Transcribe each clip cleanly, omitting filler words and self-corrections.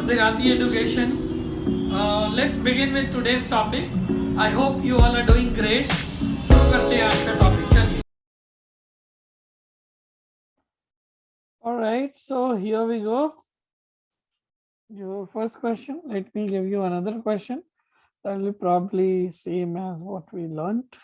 Gujarati Education. Let's begin with today's topic. I hope you all are doing great. शुरू करते हैं आज का टॉपिक, चलिए. All right, so here we go. Your first question. Let me give you another question. That will be probably same as what we learned.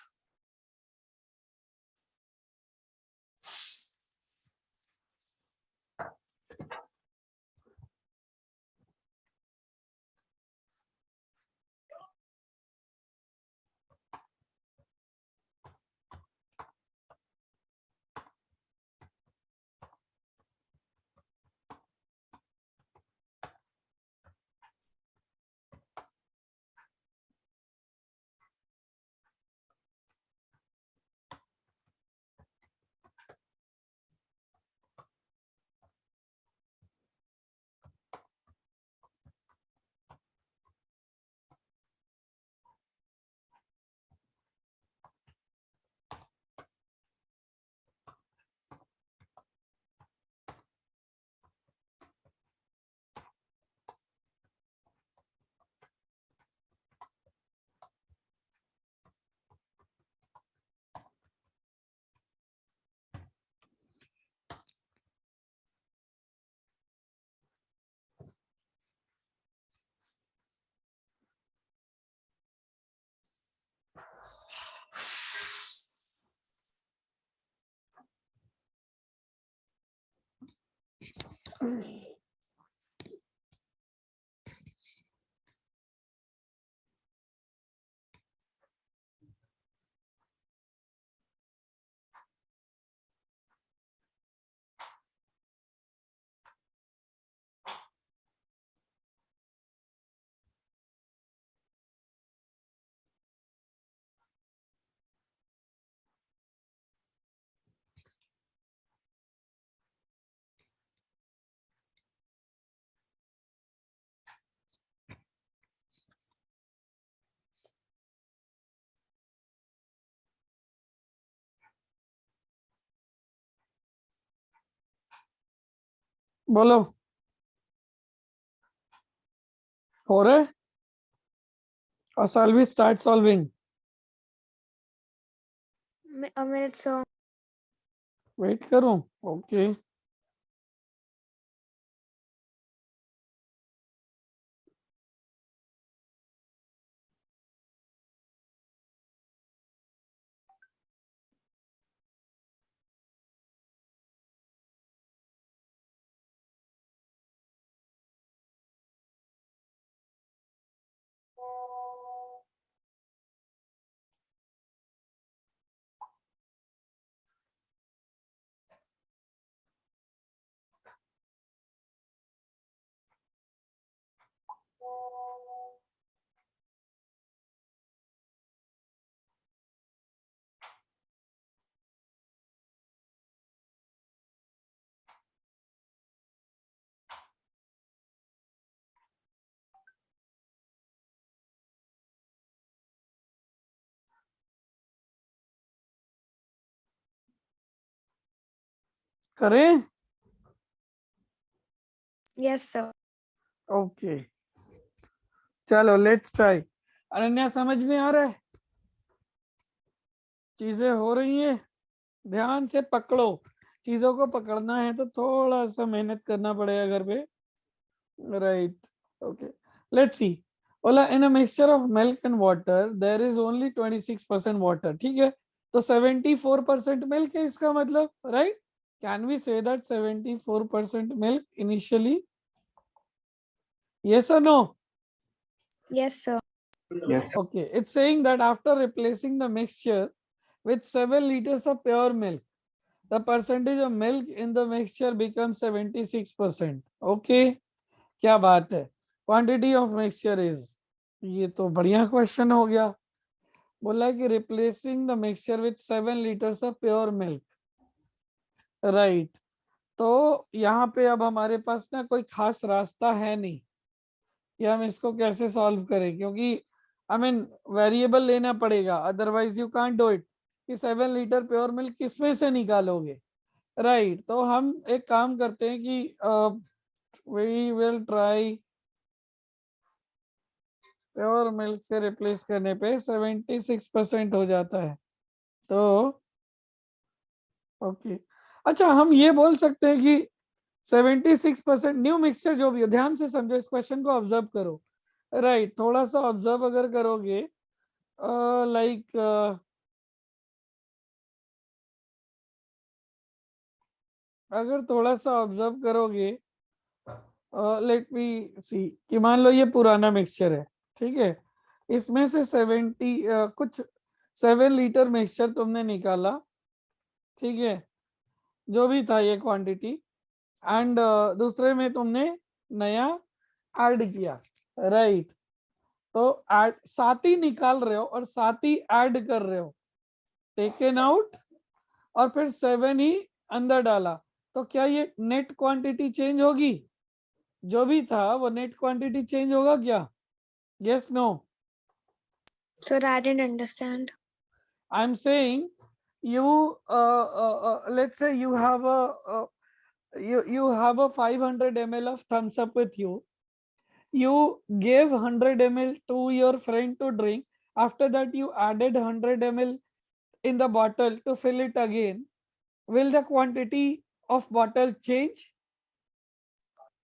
बोलो, हो रहा है? और Salvi start solving. A minute, sir. Wait करूं? Okay. करें? Yes, sir. Okay, चलो let's try. Ananya समझ में आ रहा है? चीजें हो रही हैं, ध्यान से पकड़ो. चीजों को पकड़ना है तो थोड़ा सा मेहनत करना पड़ेगा घर पे. Right, okay, let's see. बोला in a mixture of milk and water there is only 26% water. ठीक है, तो 74% मिल्क है इसका मतलब, right? Can we say that 74% milk initially? yes or no? Yes, sir. Yes. Okay, it's saying that after replacing the mixture with 7 liters of pure milk, the percentage of milk in the mixture becomes 76%. Okay, क्या बात है? Quantity of mixture is, ये तो बढ़िया question हो गया. बोला कि replacing the mixture with 7 liters of pure milk, right? तो यहाँ पे अब हमारे पास ना कोई खास रास्ता है नहीं कि हम इसको कैसे सॉल्व करें, क्योंकि आई मीन वेरिएबल लेना पड़ेगा, otherwise you can't do it. कि 7 लीटर प्योर मिल्क किसमें से निकालोगे, राइट? तो हम एक काम करते हैं कि we will try pure milk से रिप्लेस करने पे 76% हो जाता है। तो ओके, अच्छा हम ये बोल सकते हैं कि 76% न्यू मिक्सचर जो भी हो, ध्यान से समझो इस क्वेश्चन को, ऑब्जर्व करो। राइट, थोड़ा सा ऑब्जर्व अगर करोगे, लाइक अगर थोड़ा सा ऑब्जर्व करोगे, लेट मी सी, कि मान लो ये पुराना मिक्सचर है, ठीक है, इसमें से 70 कुछ 7 लीटर मिक्सचर तुमने निकाला, ठीक है, जो भी था ये क्वांटिटी, एंड दूसरे में तुमने नया ऐड किया, राइट। तो ऐड साथ ही निकाल रहे हो और साथ ही ऐड कर रहे हो, टेकन आउट और फिर 7 ही अंदर डाला, तो क्या ये नेट क्वांटिटी चेंज होगी? जो भी था वो नेट क्वांटिटी चेंज होगा क्या? Yes no? Sir, I didn't understand. I am saying you let's say you have a you have a 500 ml of thumbs up with you. You gave 100 ml to your friend to drink. After that you added 100 ml in the bottle to fill it again. Will the quantity of bottle change?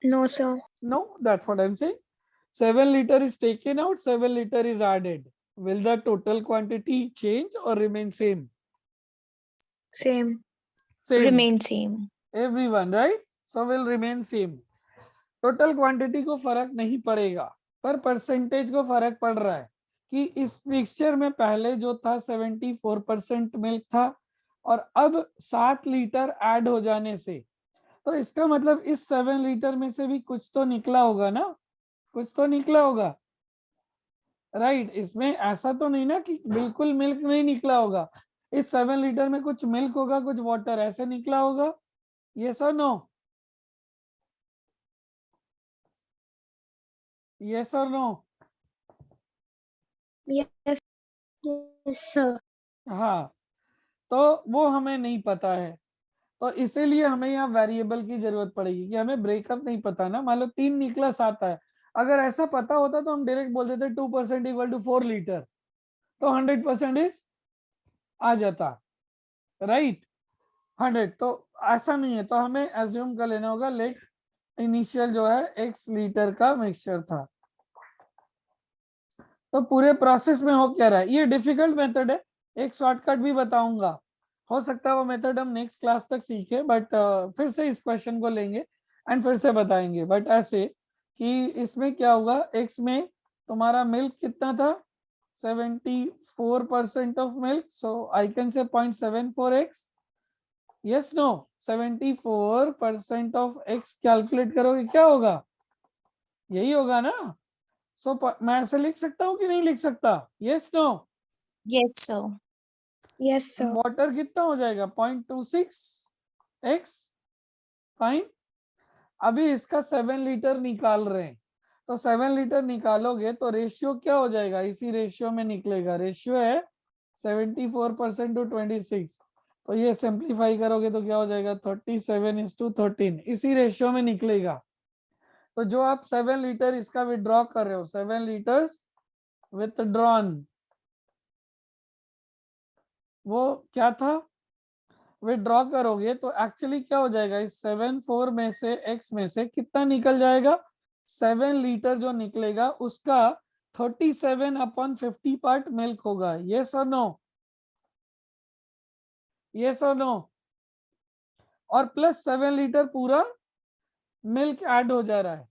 No, sir. No, that's what I'm saying. 7 liter is taken out, 7 liter is added. Will the total quantity change or remain same? Same. Same. Remain same. Everyone, right? So will remain same. Total quantity को फर्क नहीं पड़ेगा, पर percentage को फर्क पड़ रहा है कि इस मिक्सचर में पहले जो था 74% मिल्क था और अब 7 लीटर ऐड हो जाने से, तो इसका मतलब इस 7 लीटर में से भी कुछ तो निकला होगा ना, कुछ तो निकला होगा, राइट। इसमें ऐसा तो नहीं ना कि बिल्कुल मिल्क नहीं निकला होगा, इस 7 लीटर में कुछ मिल्क होगा, कुछ वाटर, ऐसे निकला होगा। यस और नो? यस और नो? Yes. Yes, sir. हाँ, तो वो हमें नहीं पता है, तो इसीलिए हमें यहाँ वेरिएबल की जरूरत पड़ेगी कि हमें ब्रेकअप नहीं पता ना। मान लो 3 निकला 7 है, अगर ऐसा पता होता तो हम डायरेक्ट बोल देते 2% इक्वल टू 4 लीटर, तो 100% इज आ जाता, राइट, 100। तो ऐसा नहीं है, तो हमें एज्यूम कर लेना होगा लेट इनिशियल जो है x लीटर का मिक्सचर था। तो पूरे प्रोसेस में हो क्या रहा है, ये डिफिकल्ट मेथड है, एक शॉर्टकट भी बताऊंगा, हो सकता है वो मेथड हम नेक्स्ट क्लास तक सीखे, बट फिर से इस क्वेश्चन को लेंगे एंड फिर से बताएंगे। बट ऐसे कि इसमें क्या होगा, x में तुम्हारा मिल्क कितना था, 74% of milk, so I can say 0.74x। Yes no? 74% of x calculate करोगे क्या होगा, यही होगा ना। सो मैं ऐसे लिख सकता हूँ कि नहीं लिख सकता? Yes no? Yes, sir. Yes, sir. Water कितना हो जाएगा, 0.26x, फाइन। अभी इसका 7 लीटर निकाल रहे हैं, तो 7 लीटर निकालोगे तो रेशियो क्या हो जाएगा, इसी रेशियो में निकलेगा, रेशियो है 74% टू 26, तो ये सिंप्लीफाई करोगे तो क्या हो जाएगा, 37:13, इसी रेशियो में निकलेगा। तो जो आप 7 लीटर इसका विड्रॉ कर रहे हो, 7 लीटर्स विथड्रॉन, वो क्या था, विड्रॉ करोगे तो एक्चुअली क्या हो जाएगा, इस 74 में से x में से कितना निकल जाएगा, 7 लीटर जो निकलेगा उसका 37/50 पार्ट मिल्क होगा। यस और नो? यस और नो? और प्लस 7 लीटर पूरा मिल्क ऐड हो जा रहा है।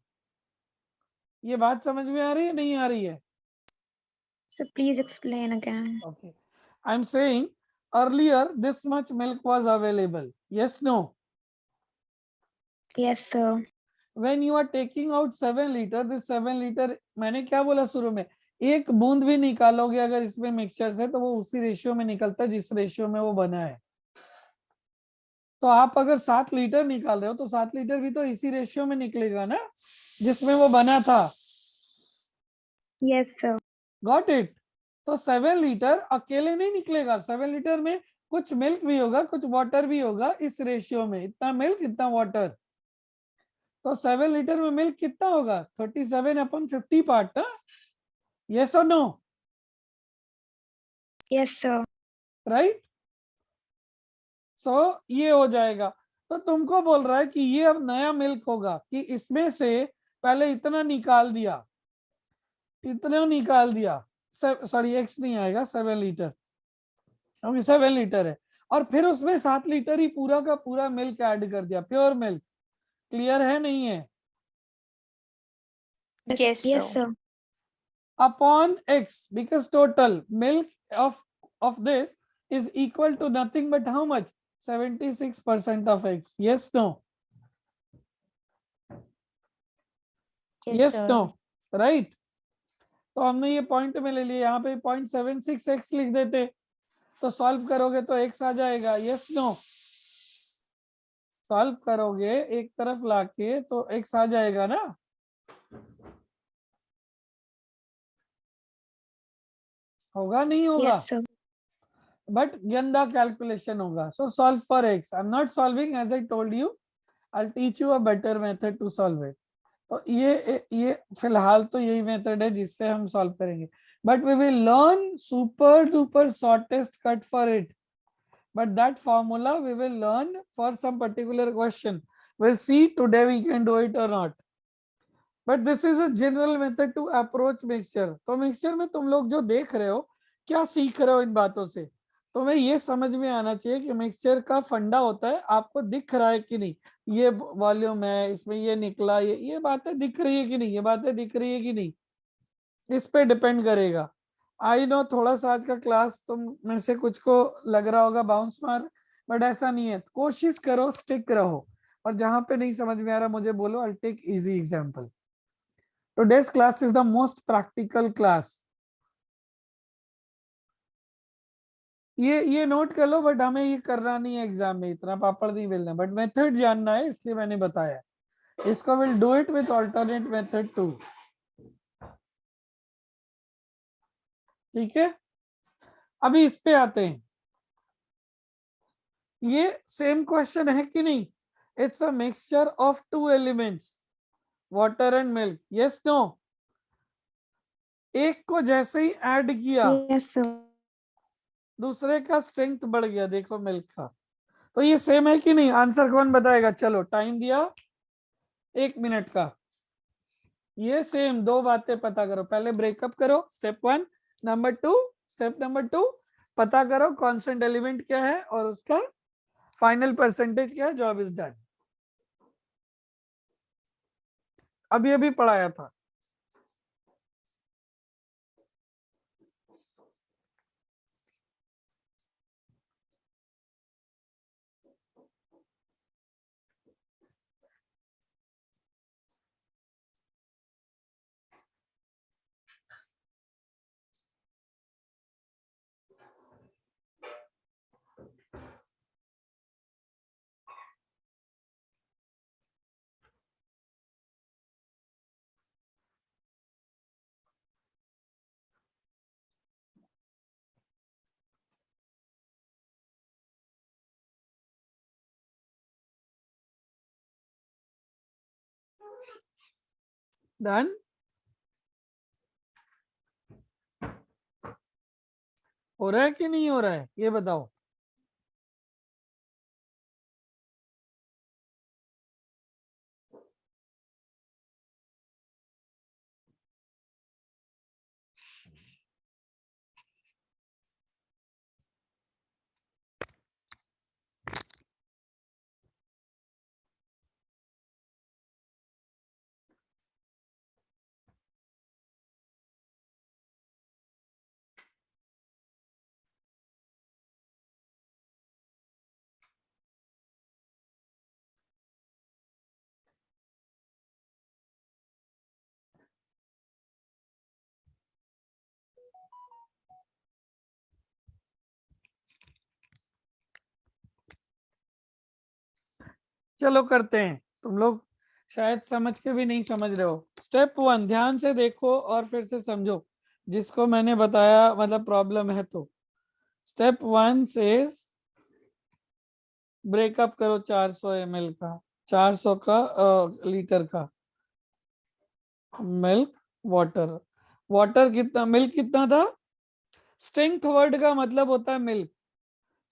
ये बात समझ में आ रही है, नहीं आ रही है? So please explain again. Okay, I'm saying earlier this much milk was available. Yes, no? Yes, sir. When you are taking out 7 liter, this 7 liter, मैंने क्या बोला शुरू में, एक बूंद भी निकालोगे अगर इसमें मिक्सचर से तो वो उसी रेशियो में निकलता है जिस रेशियो में वो बना है। तो आप अगर 7 लीटर निकाल रहे हो तो 7 लीटर भी तो इसी रेशियो में निकलेगा ना जिसमें वो बना था। Yes, sir. Got it? तो 7 लीटर अकेले नहीं निकलेगा, 7 लीटर में कुछ मिल्क भी होगा, कुछ वाटर भी होगा, इस रेशियो में इतना मिल्क इतना वाटर, तो 7 लीटर में मिल्क कितना होगा, 37/50 पार्ट ना। Yes or no? Yes, sir. Right? So ये हो जाएगा। तो तुमको बोल रहा है कि ये अब नया मिल्क होगा कि इसमें से पहले इतना निकाल दिया, इतना निकाल दिया, सॉरी एक्स नहीं आएगा, 7 लीटर, क्योंकि 7 लीटर है, और फिर उसमें 7 लीटर ही पूरा का पूरा मिल्क ऐड कर दिया, प्योर मिल्क। क्लियर है नहीं है? Yes, Yes, sir. Upon x, because total milk of this is equal to nothing but how much? 76% of x. Yes, no? Yes, sir. no? Right? तो हमने ये पॉइंट में ले लिया, यहाँ पे 0.76x लिख देते, तो सॉल्व करोगे तो x आ जाएगा। Yes no? सॉल्व करोगे एक तरफ लाके तो x आ जाएगा ना? होगा नहीं होगा? Yes, sir. बट गंदा कैलकुलेशन होगा। So solve for x। I am not solving, as I told you, I teach you a better method to solve it. तो ये फिलहाल तो यही मेथड है जिससे हम सॉल्व करेंगे, but we will learn super duper shortest cut for it, but that formula we will learn for some particular question. We'll see today we can do it or not, but this is a general method to approach mixture. तो mixture में तुम लोग जो देख रहे हो, क्या सीख रहे हो इन बातों से? तुम्हें ये समझ में आना चाहिए कि मिक्सचर का फंडा होता है, आपको दिख रहा है कि नहीं, ये वॉल्यूम है, इसमें ये निकला, ये बातें दिख रही है कि नहीं, ये बातें दिख रही है कि नहीं, इस पे डिपेंड करेगा। आई नो थोड़ा सा आज का क्लास तुम में से कुछ को लग रहा होगा बाउंस मार, बट ऐसा नहीं है। कोशिश करो, स्टिक रहो, और जहां पे नहीं समझ में आ रहा मुझे बोलो, I take easy example. Today's class is the most practical class. ये नोट कर लो, बट हमें ये करना नहीं है एग्जाम में, इतना पापड़ नहीं बेलना, बट मेथड जानना है, इसलिए मैंने बताया। इसको will do it with alternate method too. ठीक है, अभी इस पे आते हैं। ये सेम क्वेश्चन है कि नहीं? It's a mixture of 2 elements, water and milk. Yes no? एक को जैसे ही ऐड किया, Yes, sir. दूसरे का स्ट्रेंथ बढ़ गया, देखो मिल्क का। तो ये सेम है कि नहीं? आंसर कौन बताएगा? चलो, टाइम दिया 1 मिनट का। ये सेम, दो बातें पता करो, पहले ब्रेकअप करो, स्टेप 1। नंबर 2, स्टेप नंबर 2, पता करो कांस्टेंट एलिमेंट क्या है और उसका फाइनल परसेंटेज क्या है। Job is done. अभी अभी पढ़ाया था। डन। हो रहा है कि नहीं हो रहा है, ये बताओ। चलो करते हैं। तुम लोग शायद समझ के भी नहीं समझ रहे हो। स्टेप 1 ध्यान से देखो और फिर से समझो, जिसको मैंने बताया मतलब प्रॉब्लम है तो। स्टेप 1 से ब्रेकअप करो 400 ml का, 400 का लीटर का मिल्क वाटर। वाटर कितना, मिल्क कितना था? स्ट्रेंथ वर्ड का मतलब होता है मिल्क।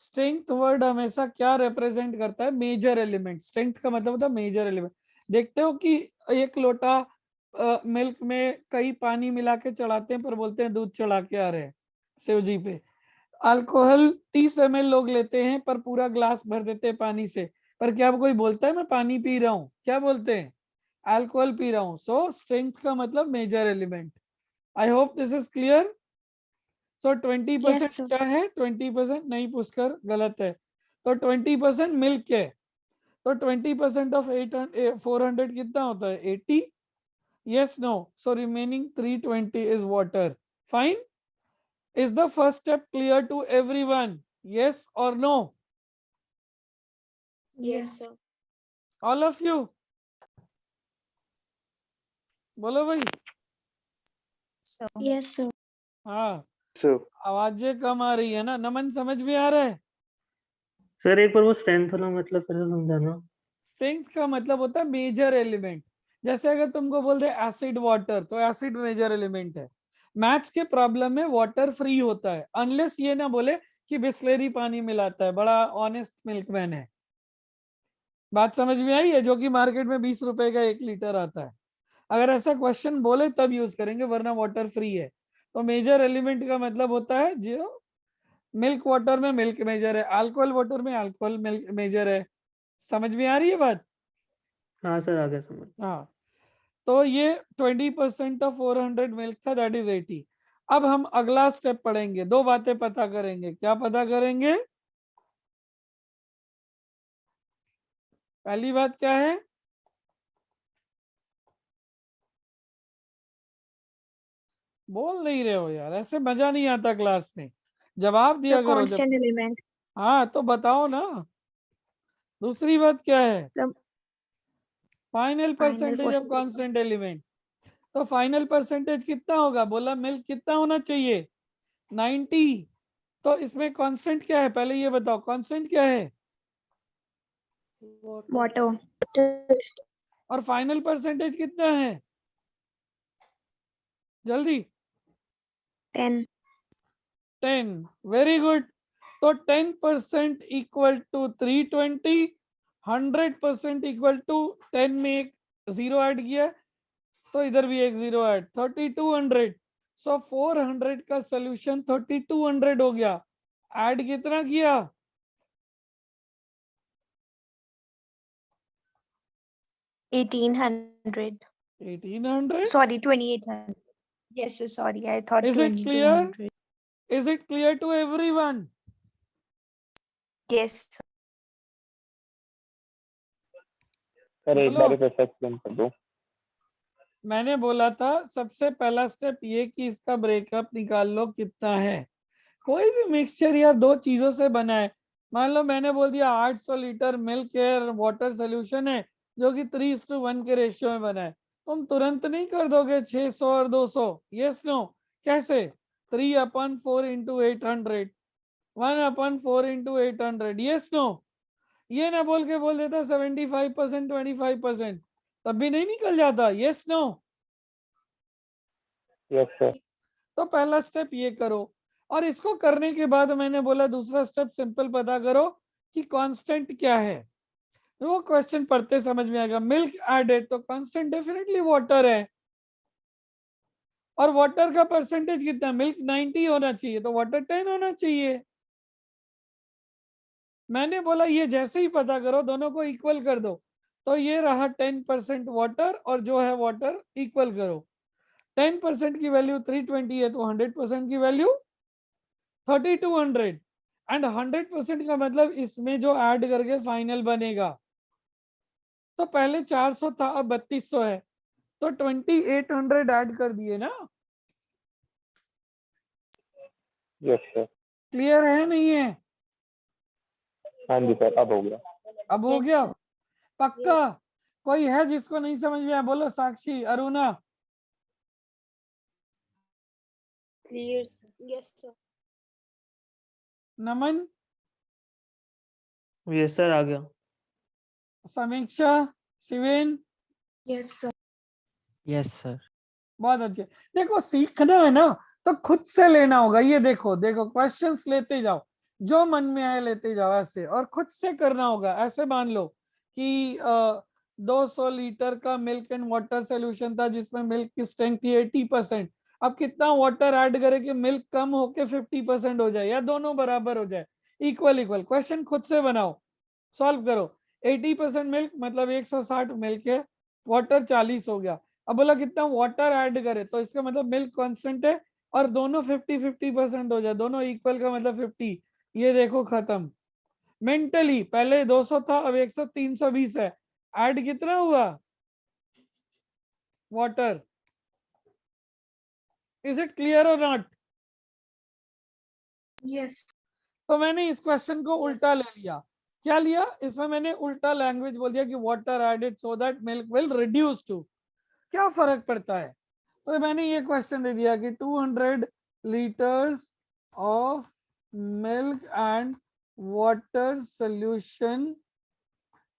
स्ट्रेंथ वर्ड हमेशा क्या रिप्रेजेंट करता है? Major element. स्ट्रेंथ का मतलब होता है मेजर एलिमेंट। देखते हो कि एक लोटा मिल्क में कई पानी मिला के चढ़ाते हैं पर बोलते हैं दूध चढ़ा के आ रहे हैं शिव जी पे। अल्कोहल 30 ml लोग लेते हैं पर पूरा ग्लास भर देते हैं पानी से, पर क्या कोई बोलता है मैं पानी पी रहा हूं? क्या बोलते हैं? अल्कोहल पी रहा हूं। सो स्ट्रेंथ का मतलब major element. I hope this is clear. So 20% Yes, sir. क्या है? 20% नहीं, पुष्कर गलत है। तो 20% मिल्क है। तो 20% ऑफ 400 कितना होता है? 80। yes, no, so remaining 320 is water. Fine. Is the first step clear to everyone? Yes or no? Yes, sir. All of you बोलो भाई। Yes, sir. हाँ, सर आवाजें कम आ रही है ना? नमन समझ में आ रहा है? सर एक बार वो स्ट्रेंथ वाला मतलब फिर से समझाना। स्ट्रेंथ का मतलब होता है मेजर एलिमेंट। जैसे अगर तुमको बोल दे एसिड वाटर, तो एसिड मेजर एलिमेंट है। मैथ्स के प्रॉब्लम में वाटर फ्री होता है, अनलेस ये ना बोले कि बिस्लेरी पानी मिलाता है। बड़ा ऑनेस्ट मिल्कमैन है। बात समझ में आई है? जो कि मार्केट में 20 रुपए का 1 लीटर आता है। अगर ऐसा क्वेश्चन बोले तब यूज करेंगे, वरना वाटर फ्री है। तो मेजर एलिमेंट का मतलब होता है जो मिल्क वाटर में मिल्क मेजर है, अल्कोहल वाटर में अल्कोहल मिल्क मेजर है। समझ में आ रही है बात? हाँ सर आ गया समझ। हाँ, तो ये 20% ऑफ 400 मिल्क था, दैट इज 80। अब हम अगला स्टेप पढ़ेंगे, दो बातें पता करेंगे। क्या पता करेंगे? पहली बात क्या है? बोल नहीं रहे हो यार, ऐसे मजा नहीं आता क्लास में। जवाब The दिया करो जब। constant element. हाँ तो बताओ ना। दूसरी बात क्या है? The final final percentage of percentage. Constant element. तो फाइनल परसेंटेज कितना होगा? बोला मिल्क कितना होना चाहिए? 90। तो इसमें कांस्टेंट क्या है पहले ये बताओ? कांस्टेंट क्या है? Water. और फाइनल परसेंटेज कितना है? जल्दी। 10. 10। Very good. तो 10% इक्वल टू 320, 100% इक्वल टू 10 में एक जीरो ऐड किया, तो इधर भी एक जीरो ऐड, 3200। सो 400 का सोल्यूशन 3200 हो गया। ऐड कितना किया? 1800. 1800। Sorry, 2800. Yes, sir, sorry. I thought Is it clear? 2200. Is it clear to everyone? Yes, sir. Sir एक बोलो। बार फिर से एक्सप्लेन कर दो। मैंने बोला था सबसे पहला स्टेप ये कि इसका ब्रेकअप निकाल लो कितना है। कोई भी मिक्सचर या दो चीजों से बना है। मान लो मैंने बोल दिया 800 litre milk air water solution है, जो कि 3:1 के रेशियो में बना है। तुम तुरंत नहीं कर दोगे 600 और 200। Yes no? कैसे? 3/4 इंटू 800, 1/4 इंटू 800। Yes no? ये ना बोल के बोल देता 75%, 25%, तब भी नहीं निकल जाता? Yes no? Yes sir. तो पहला स्टेप ये करो। और इसको करने के बाद मैंने बोला दूसरा स्टेप सिंपल पता करो कि कांस्टेंट क्या है। तो वो क्वेश्चन पढ़ते समझ में आएगा। मिल्क एडेड, तो कांस्टेंट डेफिनेटली वाटर है। और वाटर का परसेंटेज कितना? मिल्क 90 होना चाहिए, तो वाटर 10 होना चाहिए। मैंने बोला ये जैसे ही पता करो दोनों को इक्वल कर दो। तो ये रहा 10% वाटर, और जो है वाटर इक्वल करो। 10% की वैल्यू 320 है, तो 100% की वैल्यू 3200। एंड 100% का मतलब इसमें जो ऐड करके फाइनल बनेगा। तो पहले 400 था, अब 3200 है, तो 2800 ऐड कर दिए ना। Yes sir. क्लियर है नहीं है? हाँ जी सर अब हो गया। अब हो Yes, गया sir. पक्का? कोई है जिसको नहीं समझ में आया? बोलो। Sakshi, Aruna, Clear, sir. Yes, sir. Naman, yes sir आ गया। समीक्षा, शिवेन, Yes, sir. Yes, sir. बहुत अच्छे। देखो सीखना है ना तो खुद से लेना होगा। ये देखो देखो क्वेश्चंस लेते जाओ, जो मन में आए लेते जाओ ऐसे, और खुद से करना होगा। ऐसे मान लो कि 200 लीटर का मिल्क एंड वाटर सोल्यूशन था जिसमें मिल्क की स्ट्रेंथ थी 80%। अब कितना वाटर ऐड करें कि मिल्क कम होके 50% हो जाए या दोनों बराबर हो जाए, इक्वल इक्वल। क्वेश्चन खुद से बनाओ, सॉल्व करो। 80% मिल्क मतलब 160 मिल्क है, वाटर 40 हो गया। अब बोला कितना वाटर ऐड करे, तो इसका मतलब मिल्क कांस्टेंट है और दोनों 50-50% हो जाए, दोनों इक्वल का मतलब 50। ये देखो खत्म। मेंटली पहले 200 था, अब 100 320 है, ऐड कितना हुआ वाटर। इज इट क्लियर और नॉट? Yes. तो मैंने इस क्वेश्चन को उल्टा ले लिया। क्या लिया इसमें मैंने? उल्टा लैंग्वेज बोल दिया कि water added so that milk will reduce to. क्या फर्क पड़ता है? तो मैंने ये क्वेश्चन दे दिया कि 200 litres of milk and water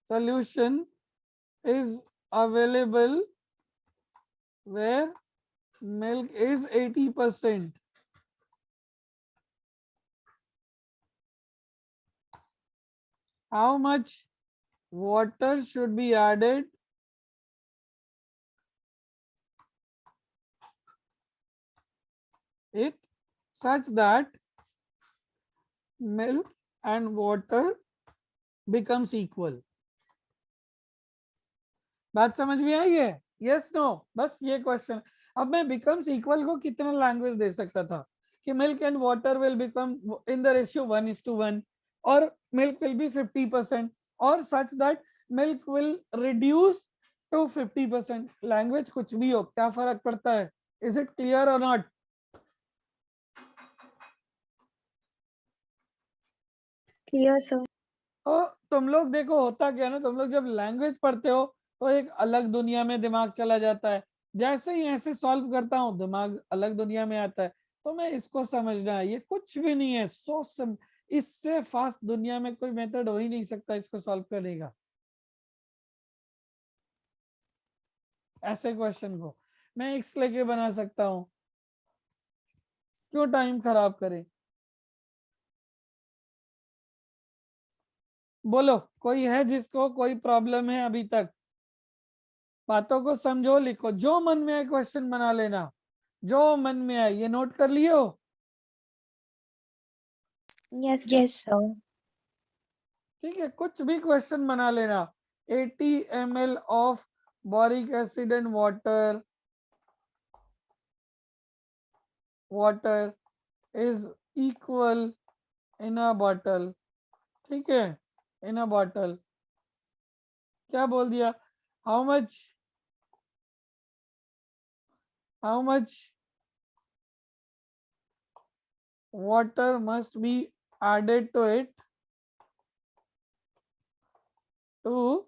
solution is available where milk is 80%. How much water should be added it such that milk and water becomes equal? बात समझ में आई है? Yes no? बस ये क्वेश्चन। अब मैं बिकम्स इक्वल को कितना लैंग्वेज दे सकता था कि milk and water will become in the ratio 1:1 और मिल्क विल बी 50% और such that milk will reduce to 50%। Language कुछ भी हो, क्या फर्क पड़ता है? इज इट क्लियर और नॉट? Clear, sir. तो तुम लोग देखो होता क्या है ना, तुम लोग जब लैंग्वेज पढ़ते हो तो एक अलग दुनिया में दिमाग चला जाता है। जैसे ही ऐसे सॉल्व करता हूँ दिमाग अलग दुनिया में आता है। तो मैं इसको समझना है, ये कुछ भी नहीं है, इससे फास्ट दुनिया में कोई मेथड हो ही नहीं सकता इसको सॉल्व करने का। ऐसे क्वेश्चन को मैं एक्स लेके बना सकता हूँ, क्यों टाइम खराब करें? बोलो कोई है जिसको कोई प्रॉब्लम है अभी तक? बातों को समझो, लिखो, जो मन में आए क्वेश्चन बना लेना, जो मन में आए। ये नोट कर लियो? Yes. Yes, sir. ठीक है, कुछ भी क्वेश्चन बना लेना। 80 ml of boric acid and water is equal in a bottle. ठीक है, इन अ बॉटल क्या बोल दिया? How much water must be added to it to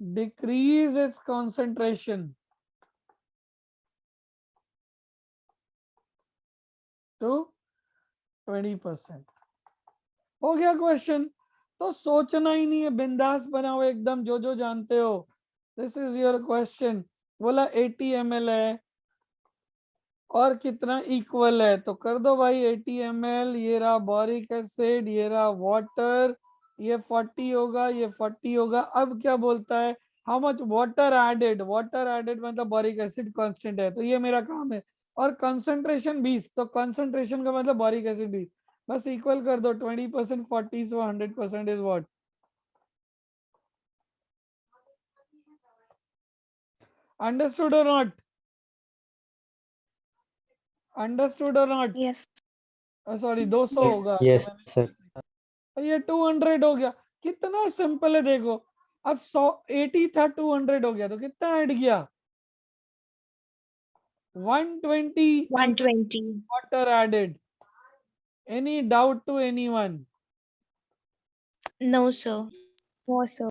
decrease its concentration to 20%। हो गया क्वेश्चन। तो सोचना ही नहीं है, बिंदास बनाओ एकदम, जो जो जानते हो। This is your question. बोला 80 ml है और कितना इक्वल है, तो कर दो भाई 80 ml, ये रहा बोरिक एसिड, ये रहा वाटर, ये 40 होगा, ये 40 होगा। अब क्या बोलता है? How much water added. Water added मतलब बोरिक एसिड कांस्टेंट है, तो ये मेरा काम है। और कंसंट्रेशन 20, तो कंसंट्रेशन का मतलब बोरिक एसिड 20। बस इक्वल कर दो, 20% 40, so 100% इज व्हाट? अंडरस्टूड और नॉट? अंडरस्टूड और नॉट? Yes. Sorry 200 Yes. होगा जो यस मैंने सर। ये 200 हो गया। कितना सिंपल है देखो। अब 180 था, 200 हो गया, तो कितना ऐड किया? 120 120. Water added. Any doubt to anyone? No, sir. No, sir.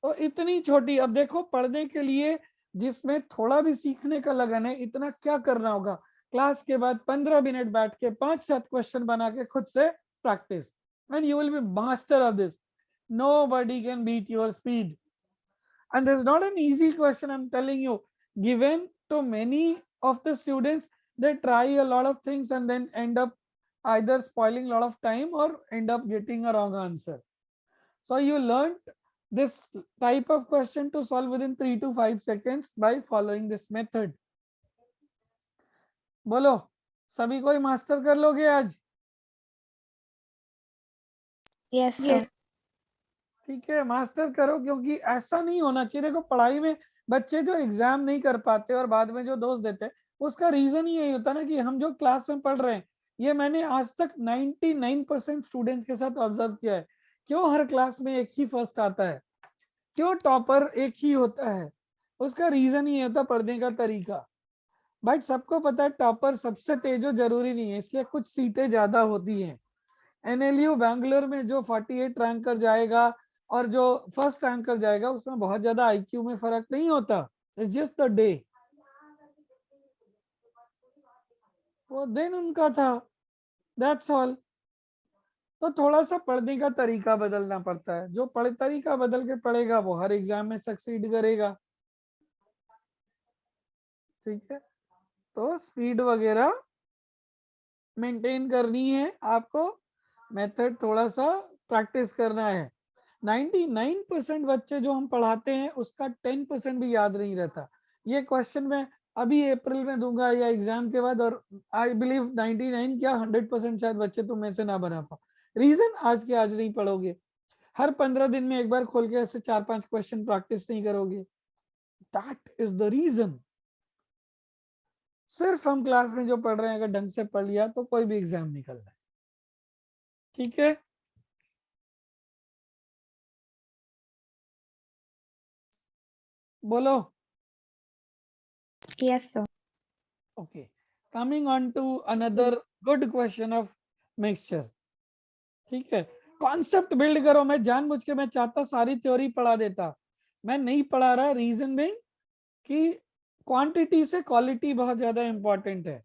तो इतनी छोटी, अब देखो पढ़ने के लिए जिसमें थोड़ा भी सीखने का लगन है, इतना क्या करना होगा? क्लास के बाद 15 मिनट बैठ के 5-7 क्वेश्चन बना के खुद से practice, and you will be master of this. Nobody can beat your speed. And this is not an easy question, I'm telling you. Given to many of the students, they try a lot of things and then end up either spoiling a lot of time or end up getting a wrong answer. So you learned this type of question to solve within 3 to 5 seconds by following this method. बोलो, सभी कोई master कर लोगे आज? Yes, sir. ठीक है, master करो, क्योंकि ऐसा नहीं होना चाहिए। देखो, पढ़ाई में बच्चे जो एग्जाम नहीं कर पाते और बाद में जो दोष देते हैं, उसका रीजन ही यही होता ना कि हम जो क्लास में पढ़ रहे हैं, ये मैंने आज तक 99% स्टूडेंट्स के साथ ऑब्जर्व किया है। क्यों हर क्लास में एक ही फर्स्ट आता है? क्यों टॉपर एक ही होता है? उसका रीजन ही होता पढ़ने का तरीका। बट सबको पता है टॉपर सबसे तेज हो जरूरी नहीं है, इसलिए कुछ सीटें ज्यादा होती हैं। NLU बैंगलोर में जो 48 रैंकर जाएगा और जो फर्स्ट रैंकर जाएगा, उसमें बहुत ज्यादा IQ में फर्क नहीं होता। इट्स जस्ट द डे, वो दिन उनका था, दैट्स ऑल। तो थोड़ा सा पढ़ने का तरीका बदलना पड़ता है। जो तरीका बदल के पढ़ेगा वो हर एग्जाम में सक्सीड करेगा। ठीक है, तो स्पीड वगैरह मेंटेन करनी है आपको, मेथड थोड़ा सा प्रैक्टिस करना है। 99% बच्चे जो हम पढ़ाते हैं उसका 10% भी याद नहीं रहता। ये क्वेश्चन मैं अभी अप्रैल में दूंगा या एग्जाम के बाद, और आई बिलीव 99 क्या 100% शायद बच्चे तुम में से ना बना पाओ। रीजन आज के आज नहीं पढ़ोगे, हर 15 दिन में एक बार खोल के ऐसे 4-5 क्वेश्चन प्रैक्टिस नहीं करोगे। That is the reason. सिर्फ हम क्लास में जो पढ़ रहे हैं अगर ढंग से पढ़ लिया तो कोई भी एग्जाम निकल रहा है। ठीक है, बोलो। Yes, sir. Okay, coming on to another good question of mixture. ठीक है, कॉन्सेप्ट बिल्ड करो। मैं जानबूझ के मैं चाहता सारी थ्योरी पढ़ा देता, मैं नहीं पढ़ा रहा। रीजन में कि क्वांटिटी से क्वालिटी बहुत ज्यादा इंपॉर्टेंट है।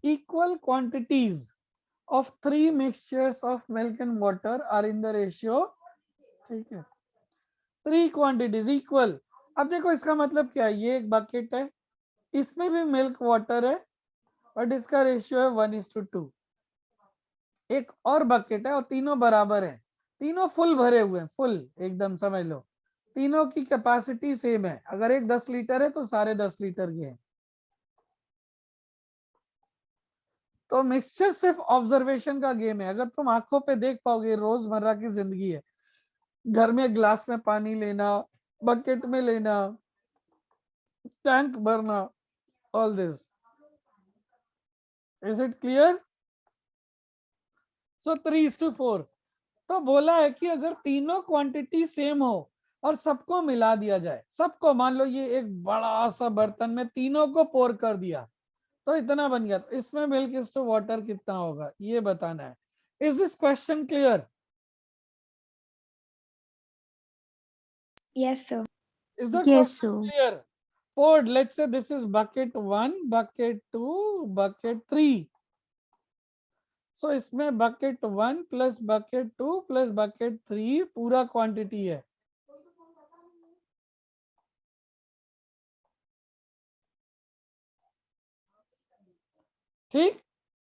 Equal quantities of 3 mixtures of milk and water are in the ratio, ठीक है, 3 quantities equal। अब देखो इसका मतलब क्या है, ये एक बकेट है, इसमें भी मिल्क वाटर है, बट इसका रेशियो है 1:2। एक और बकेट है और तीनों बराबर है, तीनों फुल भरे हुए हैं, फुल एकदम समझ लो, तीनों की कैपेसिटी सेम है। अगर एक 10 लीटर है तो सारे 10 लीटर के हैं। तो मिक्सचर सिर्फ ऑब्जर्वेशन का गेम है। अगर तुम आंखों पे देख पाओगे, रोजमर्रा की जिंदगी है, घर में ग्लास में पानी लेना, बकेट में लेना, टैंक भरना, all this. Is it clear? So 3:4। तो बोला है कि अगर तीनों क्वांटिटी सेम हो और सबको मिला दिया जाए, सबको, मान लो ये एक बड़ा सा बर्तन में तीनों को पोर कर दिया तो इतना बन गया, तो इसमें मिल्क इज टू वाटर कितना होगा ये बताना है। Is this question clear? Yes, sir. Is the Yes, question sir. clear? Poured, let's say this is bucket 1, bucket 2, bucket 3. So इसमें bucket 1 plus bucket 2 plus bucket 3 पूरा क्वांटिटी है। ठीक,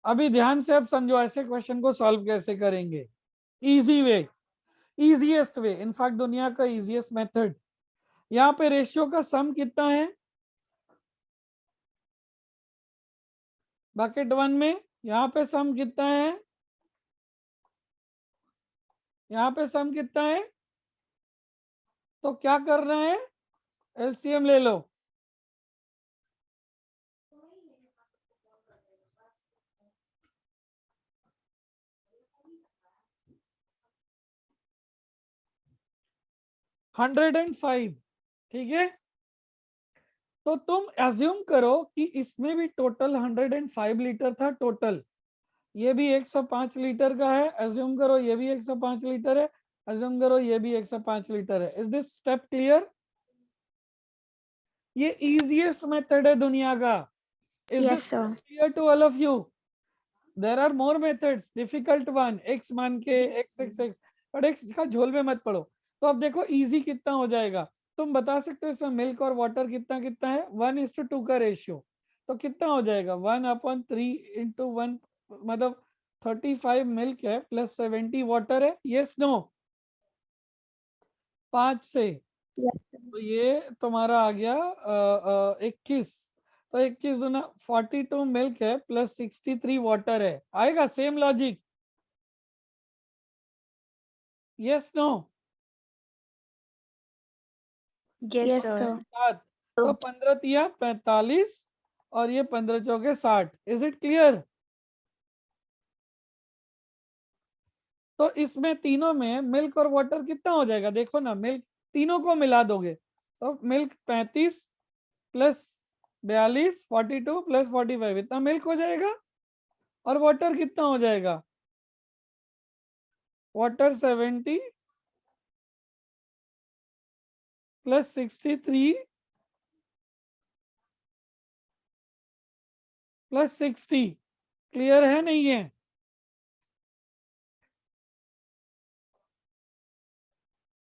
अभी ध्यान से अब समझो ऐसे क्वेश्चन को सॉल्व कैसे करेंगे। Easy way, easiest way, in fact दुनिया का इजीएस्ट मेथड। यहाँ पे रेशियो का सम कितना है बकेट 1 में, यहाँ पे सम कितना है, यहाँ पे सम कितना है, तो क्या करना है, एलसीएम ले लो। हंड्रेड एंड 5, ठीक है। तो तुम एज्यूम करो कि इसमें भी टोटल 105 लीटर था टोटल, ये भी 105 लीटर का है, एज्यूम करो ये भी 105 लीटर है, एज्यूम करो ये भी 105 लीटर है। Is this step clear? ये इजीएस्ट मेथड है दुनिया का. Is Yes, this sir. clear to all of you? There are more methods. Difficult one, x मान के x, but x का झोल में मत पड़ो. तो अब देखो इजी कितना हो जाएगा. तुम बता सकते हो इसमें मिल्क और वाटर कितना कितना है. 1:2 का रेशियो. तो कितना हो जाएगा 1/3 इंटू 1, मतलब 35 मिल्क है प्लस 70 वाटर है. Yes no? 5 से Yes, sir. तो ये तुम्हारा आ गया 21. तो 21 दूना 42 मिल्क है प्लस 63 वाटर है. आएगा same logic? Yes no? Yes, sir. 7. तो 15 तिया 45 और ये 15 चौके 60. Is it clear? तो इसमें तीनों में मिल्क और वाटर कितना हो जाएगा देखो ना. मिल्क तीनों को मिला दोगे तो मिल्क 35 प्लस 42 42 प्लस 45 इतना मिल्क हो जाएगा. और वाटर कितना हो जाएगा? Water 70 plus 63 plus 60. क्लियर है नहीं है?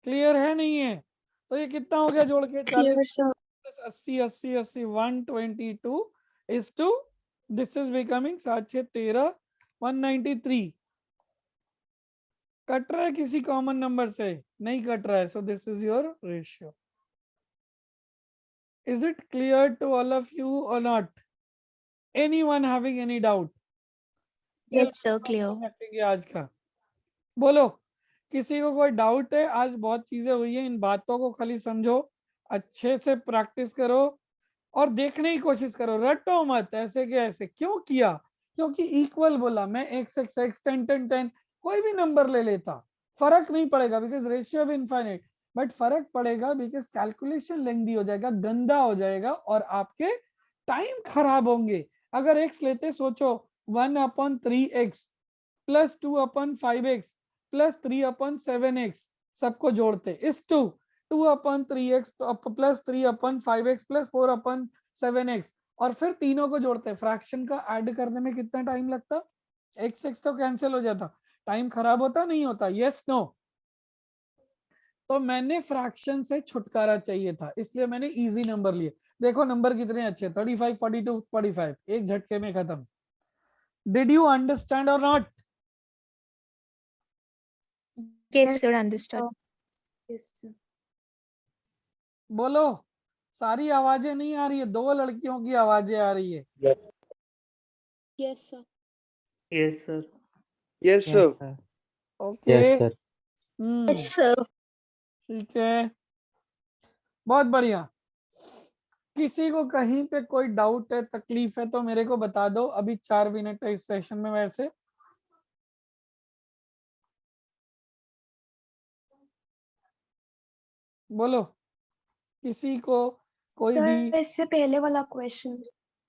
क्लियर है नहीं है? तो ये कितना हो गया जोड़ के? 40 Clear, sir. Plus 80 80 80 122 is to this is becoming 7 6 13 193. Cut रहा है किसी कॉमन नंबर से? नहीं कट रहा है. So this is your ratio. Is it clear to all of you और not? Anyone having any doubt? Yes, sir. Clear. रखेंगे आज का. बोलो किसी को कोई डाउट है? आज बहुत चीजें हुई है. इन बातों को खाली समझो, अच्छे से प्रैक्टिस करो और देखने की कोशिश करो. रटो मत ऐसे के ऐसे. क्यों किया? क्योंकि इक्वल बोला. मैं x x x 10 10 10 कोई भी नंबर ले लेता, फर्क नहीं पड़ेगा because ratio of infinite. But फर्क पड़ेगा बिकॉज कैलकुलेशन लेंथी हो जाएगा, गंदा हो जाएगा और आपके टाइम खराब होंगे. अगर x लेते, सोचो 1/3x plus 2/5x plus 3/7x सबको जोड़ते इस 2/3x plus 3/5x plus 4/7x और फिर तीनों को जोड़ते. फ्रैक्शन का ऐड करने में कितना टाइम लगता? x x तो कैंसिल हो जाता. टाइम खराब होता नहीं होता? Yes no? तो मैंने फ्रैक्शन से छुटकारा चाहिए था इसलिए मैंने इजी नंबर लिए. देखो नंबर कितने अच्छे. 35 42 45 एक झटके में खत्म. डिड यू अंडरस्टैंड और not? Yes, sir. Understood. Yes, sir. बोलो. सारी आवाजें नहीं आ रही है, 2 लड़कियों की आवाजें आ रही है. Yes, sir. Yes, sir. Yes, sir. Okay. Yes, sir. Yes, sir. ठीक है, बहुत बढ़िया. किसी को कहीं पे कोई डाउट है, तकलीफ है तो मेरे को बता दो. अभी 4 मिनट है इस सेशन में. वैसे बोलो किसी को कोई Sir, भी. इससे पहले वाला question.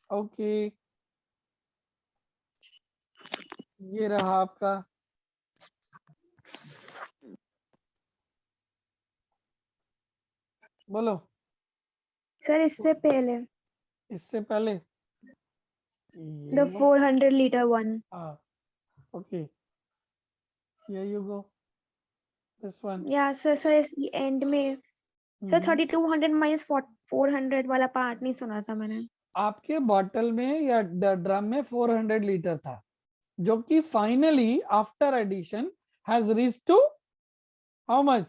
ओके ये रहा आपका. बोलो. Sir, इससे पहले. इससे पहले The 400 liter one. हाँ okay. Here you go. This one. Yeah, sir. Sir, इस end में. Sir, 3200 minus 400 वाला part नहीं सुना था मैंने. आपके बॉटल में या ड्रम में 400 लीटर था जो कि finally after addition has reached to how much?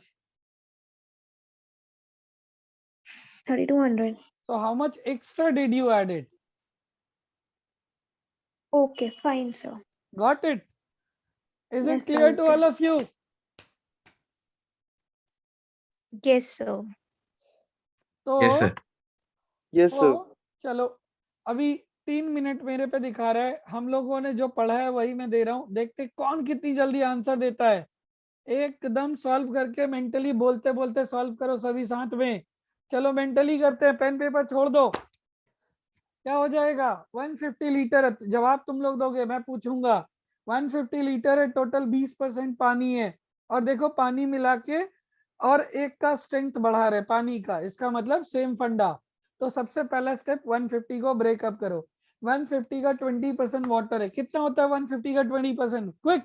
3200. So how much extra did you add it? Okay, fine, sir. Got it? Is Yes, it clear sir, to okay. all of you? Yes, sir. तो Yes, sir. Yes, तो sir. चलो अभी 3 minute मेरे पे दिखा रहा है. हम लोगों ने जो पढ़ा है वही मैं दे रहा हूँ. देखते कौन कितनी जल्दी आंसर देता है. एकदम सॉल्व करके मेंटली बोलते बोलते सॉल्व करो सभी साथ में. चलो मेंटली करते हैं. पेन पेपर छोड़ दो. क्या हो जाएगा? 150 लीटर है. जवाब तुम लोग दोगे, मैं पूछूंगा. 150 लीटर है. टोटल 20% पानी है. और देखो पानी मिला के और एक का स्ट्रेंथ बढ़ा रहे पानी का, इसका मतलब सेम फंडा. तो सबसे पहला स्टेप 150 को ब्रेकअप करो। 150 का 20% वाटर है, कितना होता है 150 का 20%? Quick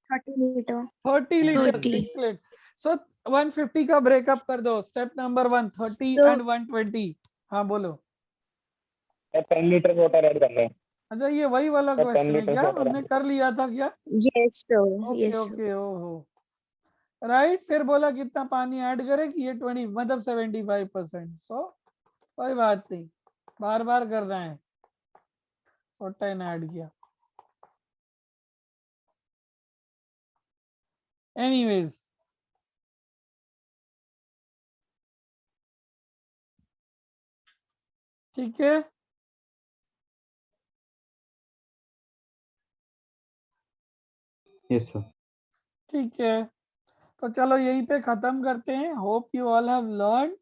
30 litre 30 litre. 30. एक्सीलेंट। सो 150 का ब्रेकअप कर दो। Step number 1 30 So- and 120। हाँ बोलो। 10 लीटर वाटर ऐड करना है। अच्छा ये वही वाला सर, 10 क्वेश्चन है लीटर क्या? water हमने add कर लिया था क्या? yes sir okay yes sir okay ओहो राइट। फिर बोला कितना पानी ऐड करे कि ये 20 मतलब 75%। सो कोई बात नहीं, बार बार कर रहे हैं। सो 10 ऐड किया। एनीवेज ठीक है। Yes, sir. ठीक है तो चलो यहीं पे खत्म करते हैं। Hope you all have learn.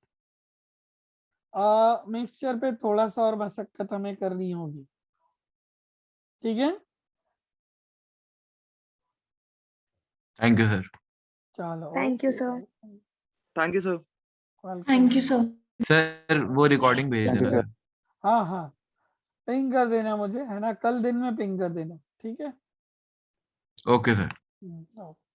Mixture पे थोड़ा सा और मशक्कत हमें करनी होगी, ठीक है। Thank you sir. चलो Thank you, okay, sir. Thank you, sir. welcome. Thank you, sir. Sir वो रिकॉर्डिंग भेज Thank you, देना sir. सर। हाँ हाँ पिंग कर देना मुझे, है ना, कल दिन में पिंग कर देना, ठीक है। Okay sir. ओके।